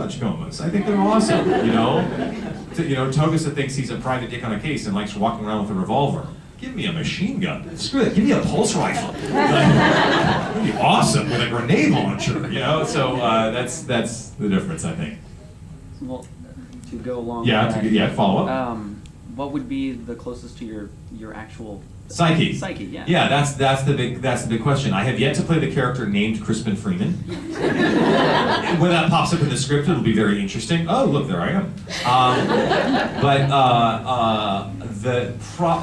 clutch combos. I think they're awesome, you know? Togusa thinks he's a private dick on a case and likes walking around with a revolver. Give me a machine gun. Screw that. Give me a pulse rifle. That'd be awesome with a grenade launcher, you know? So that's the difference, I think. Well, to go along with that, follow up. What would be the closest to your actual Psyche? Psyche, yeah. Yeah, that's the big question. I have yet to play the character named Chrispin Freeman. When that pops up in the script, it'll be very interesting. Oh, look, there I am.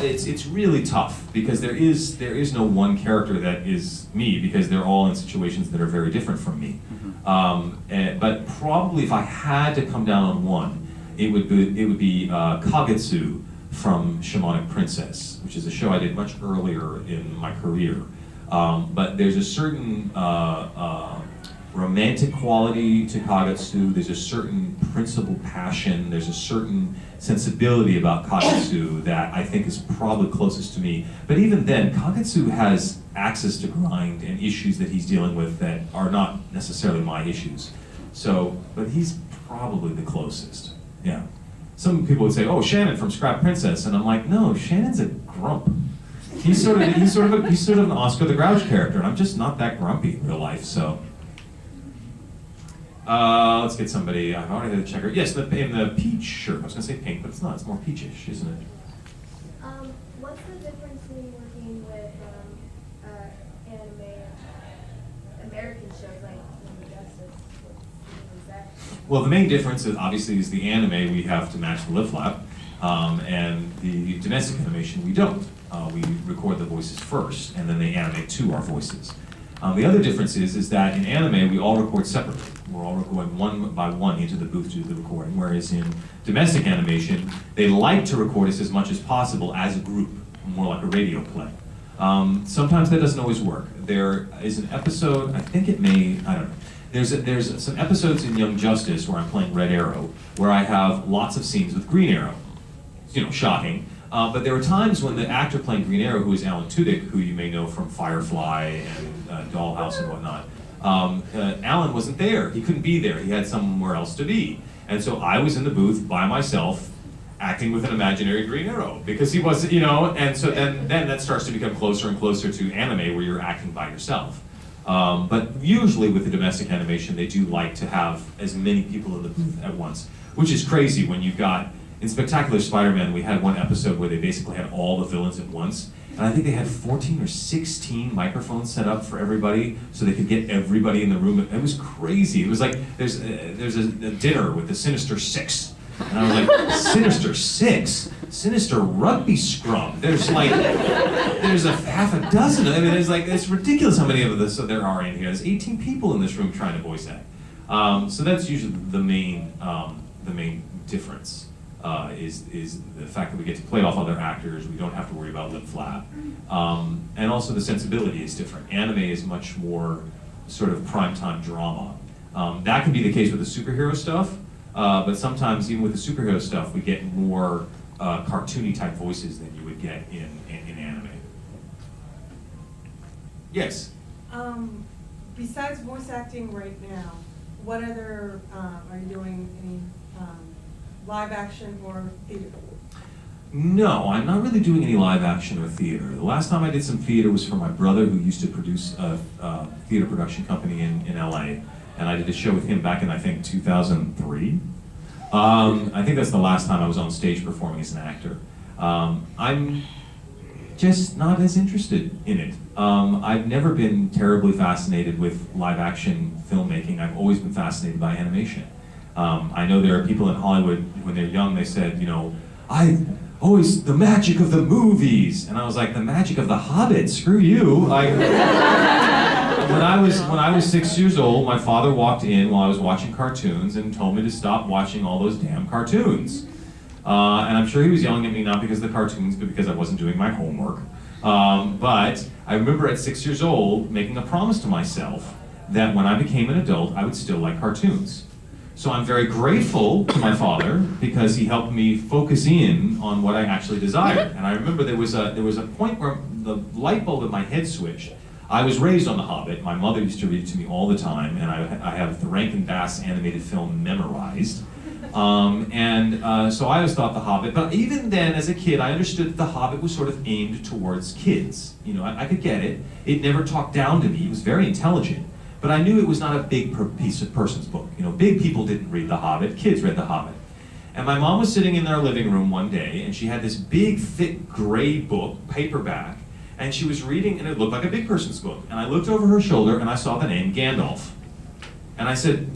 It's really tough because there is no one character that is me, because they're all in situations that are very different from me. But probably if I had to come down on one, it would be Kagetsu from Shamanic Princess, which is a show I did much earlier in my career. But there's a certain romantic quality to Kagetsu. There's a certain principled passion. There's a certain sensibility about Kagetsu that I think is probably closest to me. But even then, Kagetsu has axes to grind and issues that he's dealing with that are not necessarily my issues. But he's probably the closest. Yeah. Some people would say, "Oh, Shannon from Scrap Princess," and I'm like, "No, Shannon's a grump. He's sort of an Oscar the Grouch character, and I'm just not that grumpy in real life." So, let's get somebody. I've already had a checker. Yes, in the peach shirt. I was gonna say pink, but it's not. It's more peachish, isn't it? What's the difference between working with anime American shows like Justice? Is that? Well, the main difference is obviously is the anime we have to match the lip flap, and the domestic animation we don't. We record the voices first, and then they animate to our voices. The other difference is that in anime we all record separately. We're all going one by one into the booth to do the recording, whereas in domestic animation they like to record us as much as possible as a group, more like a radio play. Sometimes that doesn't always work. There is an episode, I think it may, I don't know. There's some episodes in Young Justice where I'm playing Red Arrow, where I have lots of scenes with Green Arrow. Shocking. But there were times when the actor playing Green Arrow, who is Alan Tudyk, who you may know from Firefly and Dollhouse and whatnot, Alan wasn't there. He couldn't be there. He had somewhere else to be. And so I was in the booth by myself, acting with an imaginary Green Arrow, because he wasn't, and so then that starts to become closer and closer to anime where you're acting by yourself. But usually with the domestic animation, they do like to have as many people in the booth at once, which is crazy when you've got, in Spectacular Spider-Man, we had one episode where they basically had all the villains at once, and I think they had 14 or 16 microphones set up for everybody, so they could get everybody in the room. It was crazy. It was like, there's a dinner with the Sinister Six, and I was like, Sinister Six? Sinister Rugby Scrum? There's a half a dozen. I mean, it's ridiculous how many of this there are in here. There's 18 people in this room trying to voice act. So that's usually the main difference. Is the fact that we get to play off other actors, we don't have to worry about lip flap. And also the sensibility is different. Anime is much more sort of primetime drama. That can be the case with the superhero stuff, but sometimes even with the superhero stuff, we get more cartoony type voices than you would get in anime. Yes? Besides voice acting right now, what other, are you doing any live action or theater? No, I'm not really doing any live action or theater. The last time I did some theater was for my brother, who used to produce a theater production company in LA, and I did a show with him back in, I think, 2003. I think that's the last time I was on stage performing as an actor. I'm just not as interested in it. I've never been terribly fascinated with live action filmmaking. I've always been fascinated by animation. I know there are people in Hollywood, when they're young, they said, the magic of the movies. And I was like, the magic of the Hobbit, screw you. When I was 6 years old, my father walked in while I was watching cartoons and told me to stop watching all those damn cartoons. And I'm sure he was yelling at me not because of the cartoons, but because I wasn't doing my homework. But I remember at 6 years old making a promise to myself that when I became an adult, I would still like cartoons. So I'm very grateful to my father because he helped me focus in on what I actually desired. And I remember there was a point where the light bulb in my head switched. I was raised on The Hobbit. My mother used to read it to me all the time, and I have the Rankin Bass animated film memorized. So I always thought The Hobbit, but even then as a kid, I understood that The Hobbit was sort of aimed towards kids. You know, I could get it. It never talked down to me. It was very intelligent. But I knew it was not a big piece of person's book. You know, big people didn't read The Hobbit, kids read The Hobbit. And my mom was sitting in their living room one day, and she had this big, thick, gray book, paperback, and she was reading, and it looked like a big person's book. And I looked over her shoulder, and I saw the name Gandalf. And I said,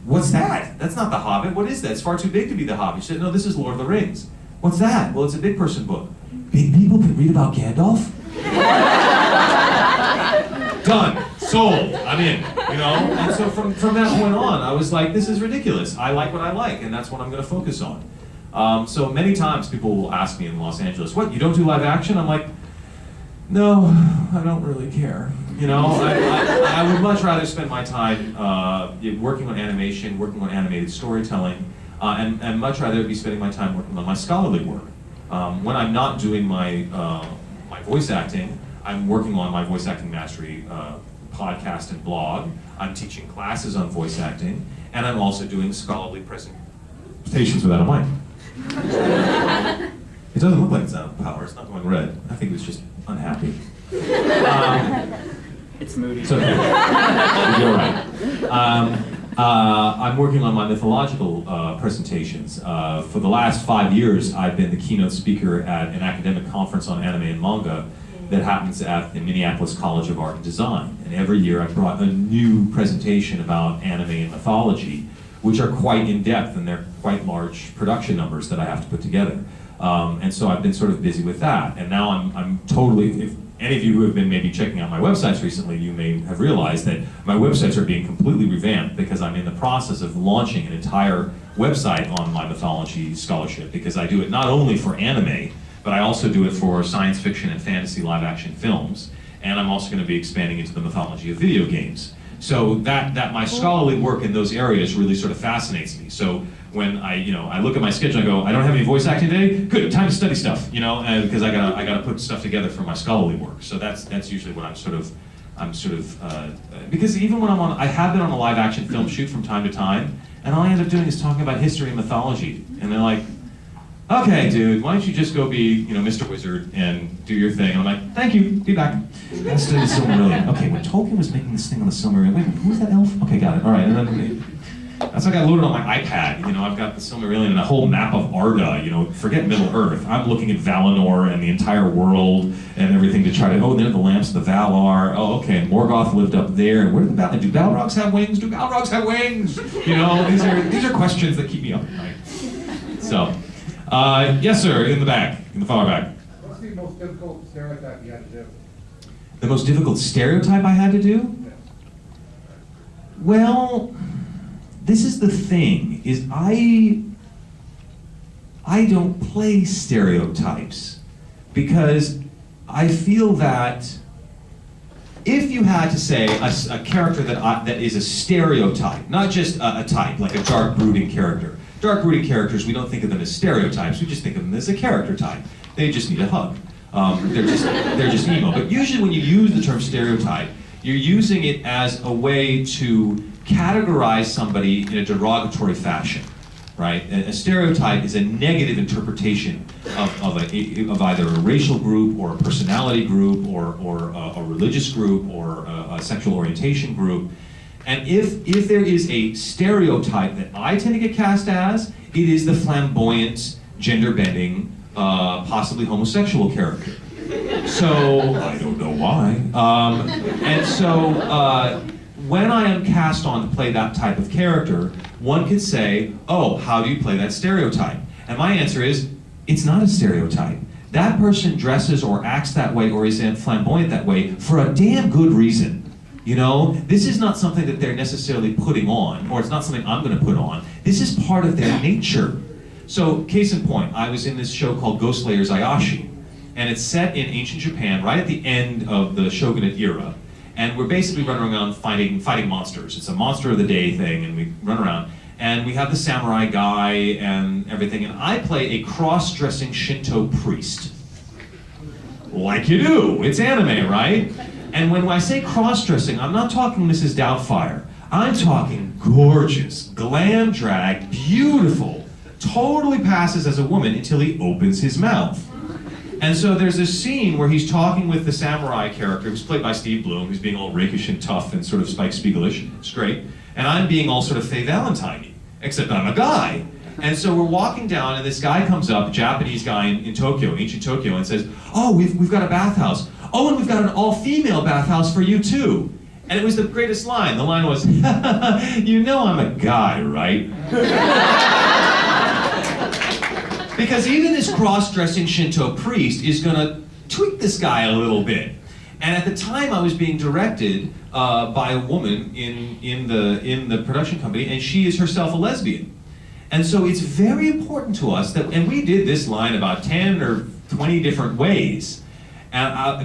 "What's that? That's not The Hobbit. What is that? It's far too big to be The Hobbit." She said, "No, this is Lord of the Rings." "What's that?" "Well, it's a big person book." "Big people can read about Gandalf?" Done. Sold. I'm in. You know? And so from that point on, I was like, this is ridiculous. I like what I like, and that's what I'm going to focus on. So many times people will ask me in Los Angeles, "What, you don't do live action?" I'm like, "No, I don't really care." You know, I would much rather spend my time working on animation, working on animated storytelling, and much rather be spending my time working on my scholarly work. When I'm not doing my voice acting, I'm working on my voice acting mastery podcast and blog. I'm teaching classes on voice acting, and I'm also doing scholarly presentations without a mic. It doesn't look like it's out of power. It's not going red. I think it was just unhappy. It's moody. So, you're right. I'm working on my mythological presentations. For the last 5 years, I've been the keynote speaker at an academic conference on anime and manga that happens at the Minneapolis College of Art and Design. And every year I brought a new presentation about anime and mythology, which are quite in-depth, and they're quite large production numbers that I have to put together. And so I've been sort of busy with that. And now I'm totally, if any of you who have been maybe checking out my websites recently, you may have realized that my websites are being completely revamped because I'm in the process of launching an entire website on my mythology scholarship, because I do it not only for anime, but I also do it for science fiction and fantasy live action films. And I'm also going to be expanding into the mythology of video games. So that my scholarly work in those areas really sort of fascinates me. So when I look at my schedule and I go, I don't have any voice acting today, good, time to study stuff, you know, and because I gotta put stuff together for my scholarly work. So that's usually what because even when I have been on a live action film shoot from time to time, and all I end up doing is talking about history and mythology, and they're like, "Okay, dude, why don't you just go be, Mr. Wizard and do your thing?" And I'm like, "Thank you, be back." I studied the Silmarillion. Okay, when Tolkien was making this thing on the Silmarillion, wait, who's that elf? Okay, got it. All right, and then that's what I got loaded on my iPad. I've got the Silmarillion and a whole map of Arda. Forget Middle Earth. I'm looking at Valinor and the entire world and everything to try to. Oh, there are the lamps of the Valar. Oh, okay, and Morgoth lived up there. And where do do Balrogs have wings? Do Balrogs have wings? These are questions that keep me up at night. So. Yes, sir, in the back, in the far back. What's the most difficult stereotype you had to do? The most difficult stereotype I had to do? Yes. Well, this is the thing, is I don't play stereotypes because I feel that if you had to say a character that is a stereotype, not just a type, like a dark brooding character. Dark brooding characters, we don't think of them as stereotypes, we just think of them as a character type. They just need a hug. They're just emo. But usually when you use the term stereotype, you're using it as a way to categorize somebody in a derogatory fashion, right? A stereotype is a negative interpretation of either a racial group or a personality group or a religious group or a sexual orientation group. And if there is a stereotype that I tend to get cast as, it is the flamboyant, gender-bending, possibly homosexual character. So, I don't know why. When I am cast on to play that type of character, one could say, "Oh, how do you play that stereotype?" And my answer is, it's not a stereotype. That person dresses or acts that way or is flamboyant that way for a damn good reason. This is not something that they're necessarily putting on, or it's not something I'm going to put on. This is part of their nature. So, case in point, I was in this show called Ghost Layers Ayashi, and it's set in ancient Japan, right at the end of the shogunate era. And we're basically running around fighting monsters. It's a monster of the day thing, and we run around. And we have the samurai guy and everything, and I play a cross-dressing Shinto priest. Like you do, it's anime, right? And when I say cross-dressing, I'm not talking Mrs. Doubtfire. I'm talking gorgeous, glam-dragged, beautiful, totally passes as a woman until he opens his mouth. And so there's this scene where he's talking with the samurai character, who's played by Steve Bloom, who's being all rakish and tough and sort of Spike Spiegelish, straight, and I'm being all sort of Faye Valentine-y, except I'm a guy. And so we're walking down, and this guy comes up, a Japanese guy in Tokyo, ancient Tokyo, and says, "Oh, we've got a bathhouse. Oh, and we've got an all-female bathhouse for you too." And it was the greatest line. The line was, "You know I'm a guy, right?" Because even this cross-dressing Shinto priest is gonna tweak this guy a little bit. And at the time I was being directed by a woman in the production company, and she is herself a lesbian. And so it's very important to us that, and we did this line about 10 or 20 different ways,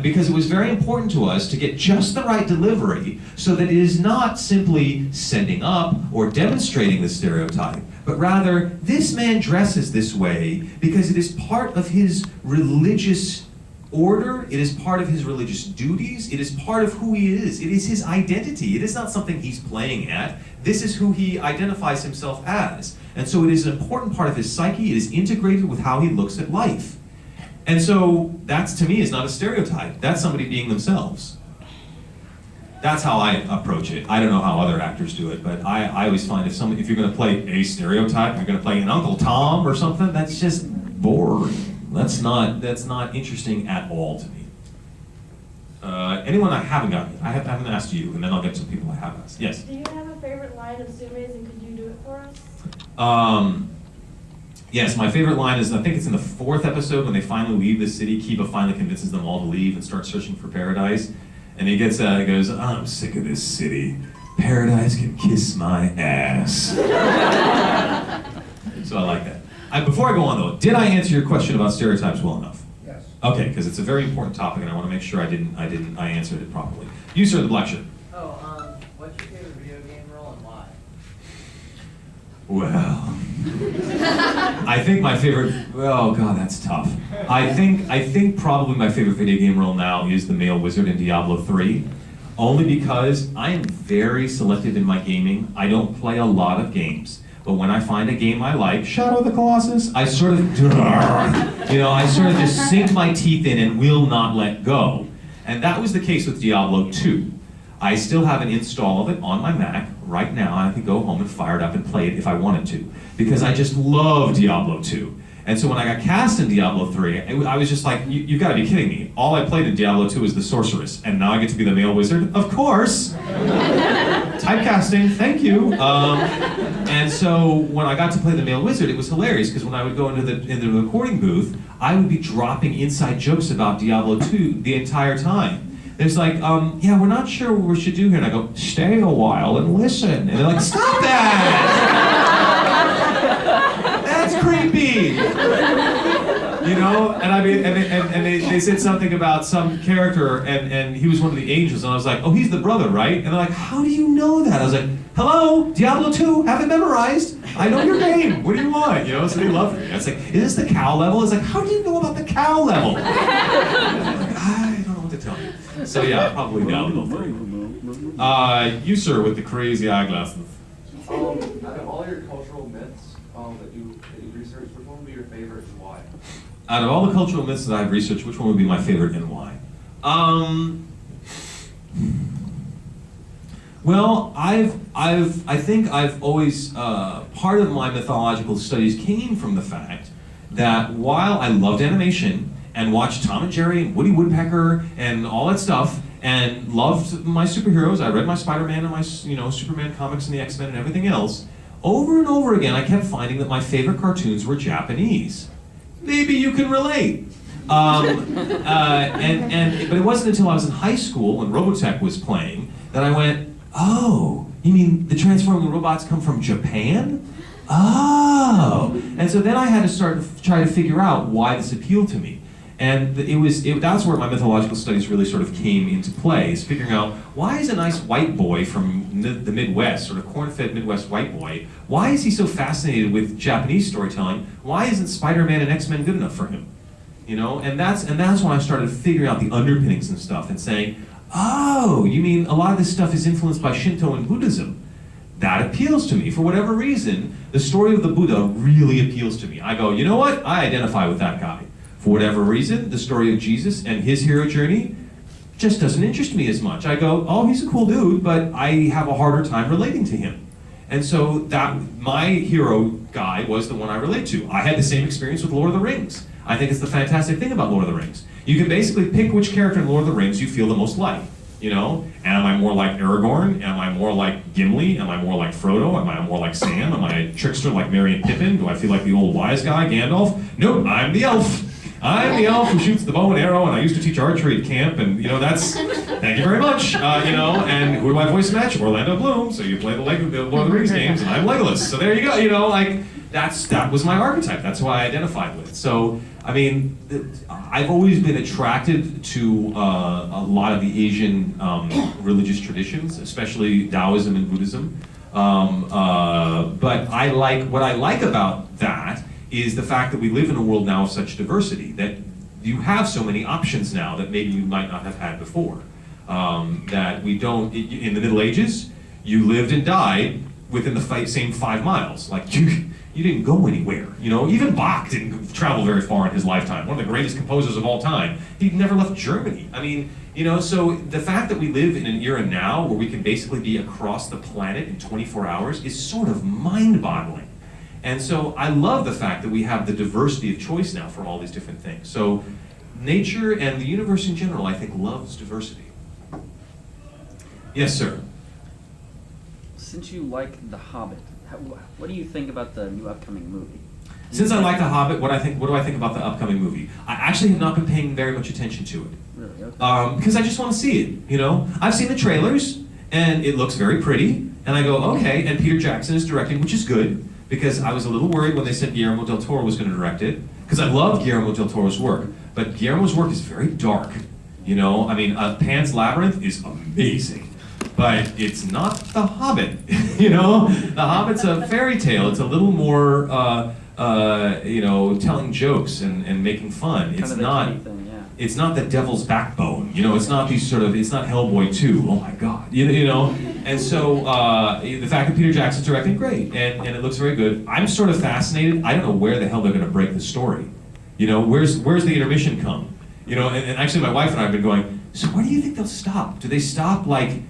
because it was very important to us to get just the right delivery so that it is not simply sending up or demonstrating the stereotype, but rather this man dresses this way because it is part of his religious order, it is part of his religious duties, it is part of who he is, it is his identity, it is not something he's playing at, this is who he identifies himself as. And so it is an important part of his psyche, it is integrated with how he looks at life. And so that's, to me, is not a stereotype, that's somebody being themselves. That's how I approach it. I don't know how other actors do it, but I always find if you're gonna play a stereotype, you're gonna play an Uncle Tom or something, that's just boring. That's not interesting at all to me. Anyone I haven't haven't asked you, and then I'll get to people I have asked. Yes? Do you have a favorite line of Sume's, and could you do it for us? Yes, my favorite line is, I think it's in the 4th episode when they finally leave the city, Kiba finally convinces them all to leave and start searching for paradise. And he gets out and goes, "I'm sick of this city. Paradise can kiss my ass." So I like that. Before I go on though, did I answer your question about stereotypes well enough? Yes. Okay, because it's a very important topic and I want to make sure I answered it properly. You, sir, the black shirt. Oh, what's your favorite video game role and why? Well, I think my favorite, oh god, that's tough. I think probably my favorite video game role now is the male wizard in Diablo 3, only because I am very selective in my gaming. I don't play a lot of games, but when I find a game I like, Shadow of the Colossus, I sort of just sink my teeth in and will not let go. And that was the case with Diablo 2. I still have an install of it on my Mac right now. I could go home and fire it up and play it if I wanted to, because I just love Diablo 2. And so when I got cast in Diablo 3, I was just like, you've got to be kidding me. All I played in Diablo 2 was the sorceress, and now I get to be the male wizard? Of course! Typecasting, thank you. And so when I got to play the male wizard, it was hilarious, because when I would go into the recording booth, I would be dropping inside jokes about Diablo 2 the entire time. There's like, yeah, we're not sure what we should do here. And I go, stay a while and listen. And they're like, stop that! That's creepy! You know? And I mean, and they said something about some character, and he was one of the angels, and I was like, oh, he's the brother, right? And they're like, how do you know that? I was like, hello, Diablo 2, have it memorized. I know your name. What do you want? You know, so they loved me. I was like, is this the cow level? It's like, how do you know about the cow level? Like, I don't know what to tell you. So yeah, probably Diablo 3. You, sir, with the crazy eyeglasses. Out of all your cultural myths that you researched, which one would be your favorite and why? Out of all the cultural myths that I've researched, which one would be my favorite and why? Well, I think I've always, part of my mythological studies came from the fact that while I loved animation and watched Tom and Jerry and Woody Woodpecker and all that stuff, and loved my superheroes, I read my Spider-Man and my Superman comics and the X-Men and everything else, over and over again I kept finding that my favorite cartoons were Japanese. Maybe you can relate. But it wasn't until I was in high school when Robotech was playing that I went, oh, you mean the transforming robots come from Japan? Oh! And so then I had to try to figure out why this appealed to me. And that's where my mythological studies really sort of came into play, is figuring out, why is a nice white boy from the Midwest, sort of corn-fed Midwest white boy, why is he so fascinated with Japanese storytelling? Why isn't Spider-Man and X-Men good enough for him? You know, and that's when I started figuring out the underpinnings and stuff and saying, oh, you mean a lot of this stuff is influenced by Shinto and Buddhism? That appeals to me. For whatever reason, the story of the Buddha really appeals to me. I go, you know what? I identify with that guy. For whatever reason, the story of Jesus and his hero journey just doesn't interest me as much. I go, oh, he's a cool dude, but I have a harder time relating to him. And so that my hero guy was the one I relate to. I had the same experience with Lord of the Rings. I think it's the fantastic thing about Lord of the Rings. You can basically pick which character in Lord of the Rings you feel the most like. You know, am I more like Aragorn? Am I more like Gimli? Am I more like Frodo? Am I more like Sam? Am I a trickster like Merry and Pippin? Do I feel like the old wise guy, Gandalf? Nope, I'm the elf. I'm the elf who shoots the bow and arrow, and I used to teach archery at camp, and you know, that's, thank you very much, you know, and who do I voice match? Orlando Bloom, so you play the Lord of the Rings games, and I'm Legolas, so there you go, you know, like, that was my archetype, that's who I identified with. So, I mean, I've always been attracted to a lot of the Asian religious traditions, especially Taoism and Buddhism, but what I like about that is the fact that we live in a world now of such diversity, that you have so many options now that maybe you might not have had before. That we don't, in the Middle Ages, you lived and died within the same 5 miles. Like, you didn't go anywhere, you know? Even Bach didn't travel very far in his lifetime. One of the greatest composers of all time. He never left Germany. I mean, you know, so the fact that we live in an era now where we can basically be across the planet in 24 hours is sort of mind-boggling. And so I love the fact that we have the diversity of choice now for all these different things. So nature and the universe in general, I think, loves diversity. Yes, sir. Since you like The Hobbit, what do you think about the new upcoming movie? Since I like The Hobbit, what do I think about the upcoming movie? I actually have not been paying very much attention to it. Really? Okay. Because I just want to see it, you know? I've seen the trailers, and it looks very pretty, and I go, okay, and Peter Jackson is directing, which is good, because I was a little worried when they said Guillermo del Toro was going to direct it, because I love Guillermo del Toro's work, but Guillermo's work is very dark, you know? I mean, Pan's Labyrinth is amazing, but it's not The Hobbit, you know? The Hobbit's a fairy tale. It's a little more, you know, telling jokes and making fun. It's not. It's not the Devil's Backbone, you know. It's not these sort of. It's not Hellboy 2. Oh my God, you know. And so the fact that Peter Jackson's directing, great, and it looks very good. I'm sort of fascinated. I don't know where the hell they're going to break the story. You know, where's the intermission come? You know, and actually my wife and I have been going. So where do you think they'll stop? Do they stop like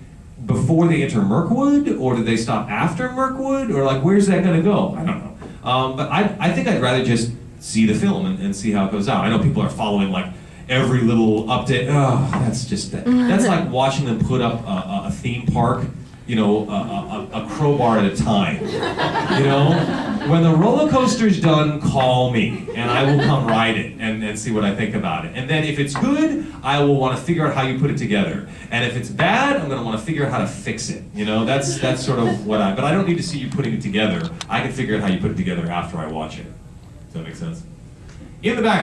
before they enter Mirkwood, or do they stop after Mirkwood, or like where's that going to go? I don't know. But I think I'd rather just see the film and see how it goes out. I know people are following like every little update. Oh, that's like watching them put up a theme park, you know, a crowbar at a time. You know, when the roller coaster's done, call me, and I will come ride it and see what I think about it. And then if it's good, I will want to figure out how you put it together. And if it's bad, I'm going to want to figure out how to fix it. You know, that's sort of what but I don't need to see you putting it together. I can figure out how you put it together after I watch it. Does that make sense? In the back.